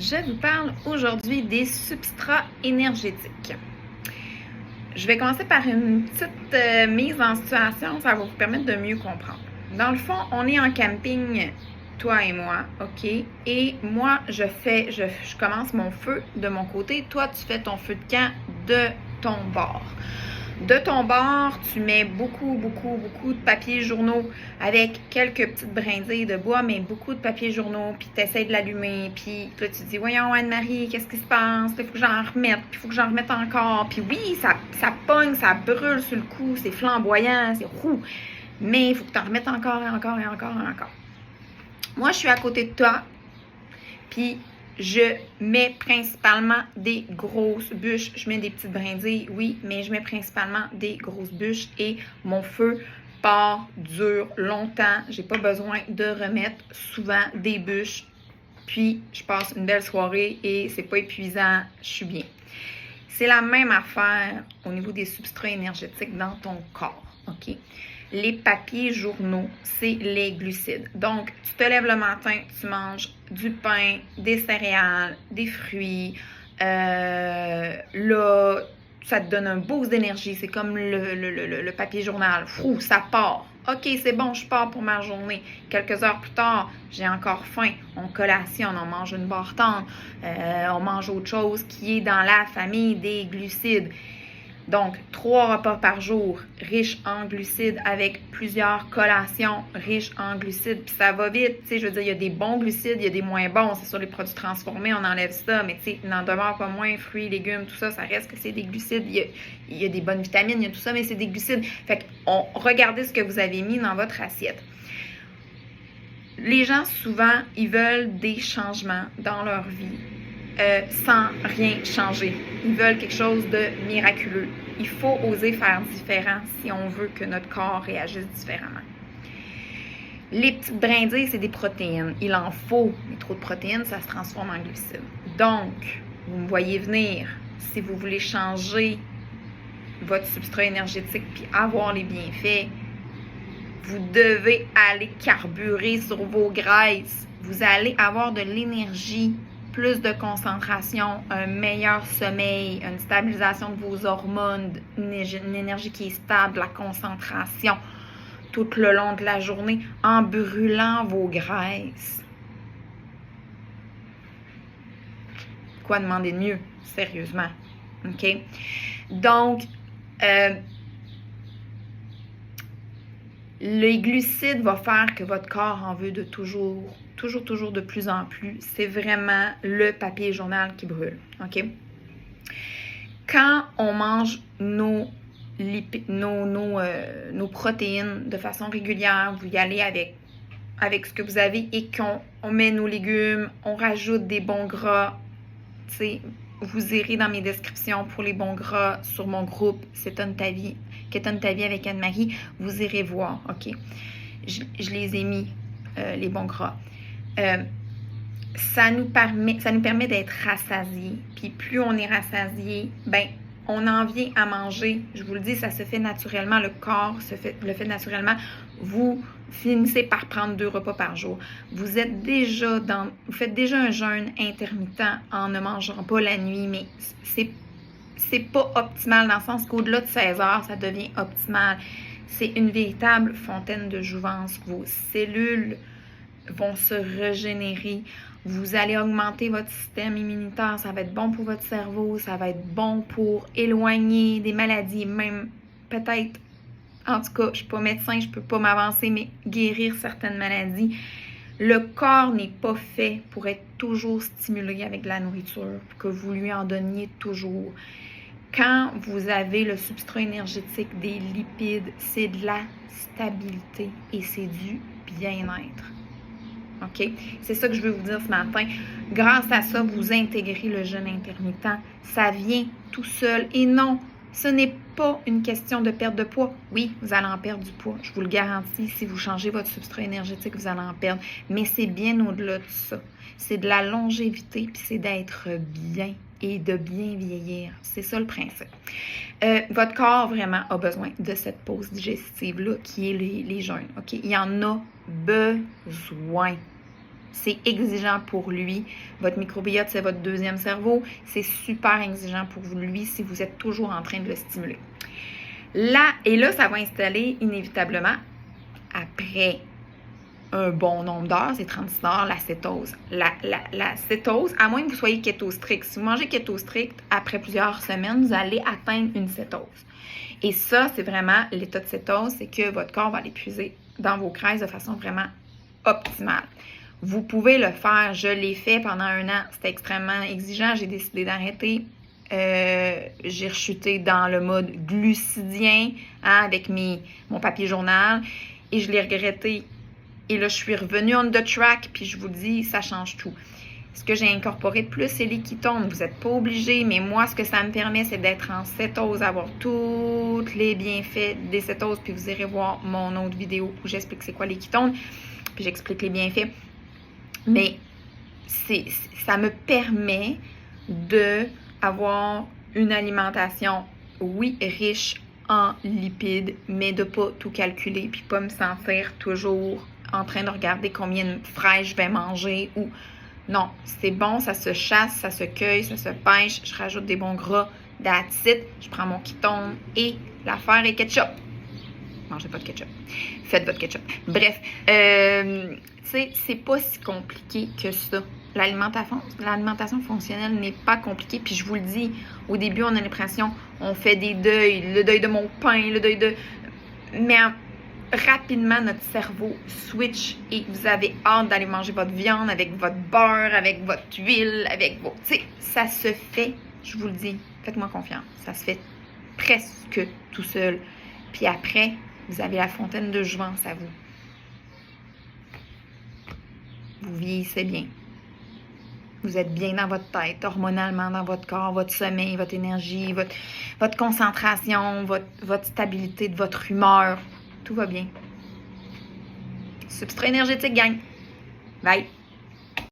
Je vous parle aujourd'hui des substrats énergétiques. Je vais commencer par une petite mise en situation, ça va vous permettre de mieux comprendre. Dans le fond, on est en camping, toi et moi, OK? Et moi, je commence mon feu de mon côté. Toi, tu fais ton feu de camp de ton bord. De ton bord, tu mets beaucoup de papier journaux avec quelques petites brindilles de bois, mais beaucoup de papier journaux, puis tu essaies de l'allumer, puis là, tu te dis, voyons, Anne-Marie, qu'est-ce qui se passe? Il faut que j'en remette, puis il faut que j'en remette encore. Puis oui, ça pogne, ça brûle sur le coup, c'est flamboyant, c'est roux, mais il faut que tu en remettes encore et encore et encore et encore. Moi, je suis à côté de toi, puis je mets principalement des grosses bûches. Je mets des petites brindilles, oui, mais je mets principalement des grosses bûches et mon feu dure longtemps. J'ai pas besoin de remettre souvent des bûches. Puis, je passe une belle soirée et c'est pas épuisant. Je suis bien. C'est la même affaire au niveau des substrats énergétiques dans ton corps, OK? Les papiers journaux, c'est les glucides. Donc, tu te lèves le matin, tu manges du pain, des céréales, des fruits. Là, ça te donne un boost d'énergie. C'est comme le papier journal. Fou, ça part. OK, c'est bon, je pars pour ma journée. Quelques heures plus tard, j'ai encore faim. On collation, on mange une barre tendre. On mange autre chose qui est dans la famille des glucides. Donc, 3 repas par jour riches en glucides avec plusieurs collations riches en glucides. Puis ça va vite, tu sais, je veux dire, il y a des bons glucides, il y a des moins bons. C'est sur les produits transformés, on enlève ça, mais tu sais, il n'en demeure pas moins, fruits, légumes, tout ça, ça reste que c'est des glucides. Il y a des bonnes vitamines, il y a tout ça, mais c'est des glucides. Fait qu'on regardez ce que vous avez mis dans votre assiette. Les gens, souvent, ils veulent des changements dans leur vie. Sans rien changer. Ils veulent quelque chose de miraculeux. Il faut oser faire différent si on veut que notre corps réagisse différemment. Les petites brindilles, c'est des protéines. Il en faut, mais trop de protéines, ça se transforme en glucides. Donc, vous me voyez venir. Si vous voulez changer votre substrat énergétique puis avoir les bienfaits, vous devez aller carburer sur vos graisses. Vous allez avoir de l'énergie, plus de concentration, un meilleur sommeil, une stabilisation de vos hormones, une énergie qui est stable, la concentration tout le long de la journée en brûlant vos graisses. Quoi demander de mieux? Sérieusement. OK? Donc, les glucides vont faire que votre corps en veut de toujours de plus en plus. C'est vraiment le papier journal qui brûle. OK? Quand on mange nos protéines de façon régulière, vous y allez avec ce que vous avez et qu'on met nos légumes, on rajoute des bons gras. Tu sais, vous irez dans mes descriptions pour les bons gras sur mon groupe Qu'étonne ta vie avec Anne-Marie. Vous irez voir, OK? Je les ai mis, les bons gras. Ça nous permet d'être rassasiés. Puis plus on est rassasié, ben on en vient à manger. Je vous le dis, ça se fait naturellement. Le corps le fait naturellement. Vous finissez par prendre 2 repas par jour. Vous faites déjà un jeûne intermittent en ne mangeant pas la nuit, mais c'est pas optimal dans le sens qu'au-delà de 16 heures, ça devient optimal. C'est une véritable fontaine de jouvence. Vos cellules vont se régénérer. Vous allez augmenter votre système immunitaire. Ça va être bon pour votre cerveau. Ça va être bon pour éloigner des maladies. Même peut-être, en tout cas, je ne suis pas médecin, je ne peux pas m'avancer, mais guérir certaines maladies. Le corps n'est pas fait pour être toujours stimulé avec de la nourriture, que vous lui en donniez toujours. Quand vous avez le substrat énergétique des lipides, c'est de la stabilité et c'est du bien-être. OK? C'est ça que je veux vous dire ce matin. Grâce à ça, vous intégrez le jeûne intermittent. Ça vient tout seul. Et non, ce n'est pas une question de perte de poids. Oui, vous allez en perdre du poids. Je vous le garantis. Si vous changez votre substrat énergétique, vous allez en perdre. Mais c'est bien au-delà de ça. C'est de la longévité, puis c'est d'être bien et de bien vieillir. C'est ça le principe. Votre corps vraiment a besoin de cette pause digestive-là qui est les jeûnes. OK? Il y en a besoin. C'est exigeant pour lui. Votre microbiote, c'est votre deuxième cerveau. C'est super exigeant pour lui si vous êtes toujours en train de le stimuler. Là, ça va installer inévitablement, après un bon nombre d'heures, c'est 36 heures, la cétose. La cétose, à moins que vous soyez keto strict. Si vous mangez keto strict, après plusieurs semaines, vous allez atteindre une cétose. Et ça, c'est vraiment l'état de cétose, c'est que votre corps va l'épuiser dans vos graisses de façon vraiment optimale. Vous pouvez le faire. Je l'ai fait pendant 1 an. C'était extrêmement exigeant. J'ai décidé d'arrêter. J'ai rechuté dans le mode glucidien avec mon papier journal et je l'ai regretté. Et là, je suis revenue on the track, puis je vous le dis, ça change tout. Ce que j'ai incorporé de plus, c'est les ketones. Vous n'êtes pas obligé, mais moi, ce que ça me permet, c'est d'être en cétose, d'avoir tous les bienfaits des cétoses. Puis vous irez voir mon autre vidéo où j'explique c'est quoi les ketones, puis j'explique les bienfaits. Mais ça me permet d'avoir une alimentation, oui, riche en lipides, mais de ne pas tout calculer, puis pas me sentir toujours en train de regarder combien de fraises je vais manger ou non, c'est bon, ça se chasse, ça se cueille, ça se pêche, je rajoute des bons gras, that's it, je prends mon ketone et l'affaire est ketchup. Mangez pas de ketchup. Faites votre ketchup. Bref, c'est pas si compliqué que ça. L'alimentation fonctionnelle n'est pas compliquée. Puis je vous le dis, au début, on a l'impression, on fait des deuils, le deuil de mon pain, le deuil de... Mais rapidement, notre cerveau switch et vous avez hâte d'aller manger votre viande avec votre beurre, avec votre huile, avec vos... Tu sais, ça se fait, je vous le dis, faites-moi confiance, ça se fait presque tout seul. Puis après, vous avez la fontaine de jouvence à vous. Vous vieillissez bien. Vous êtes bien dans votre tête, hormonalement dans votre corps, votre sommeil, votre énergie, votre concentration, votre stabilité de votre humeur. Tout va bien. Substrat énergétique, gang. Bye.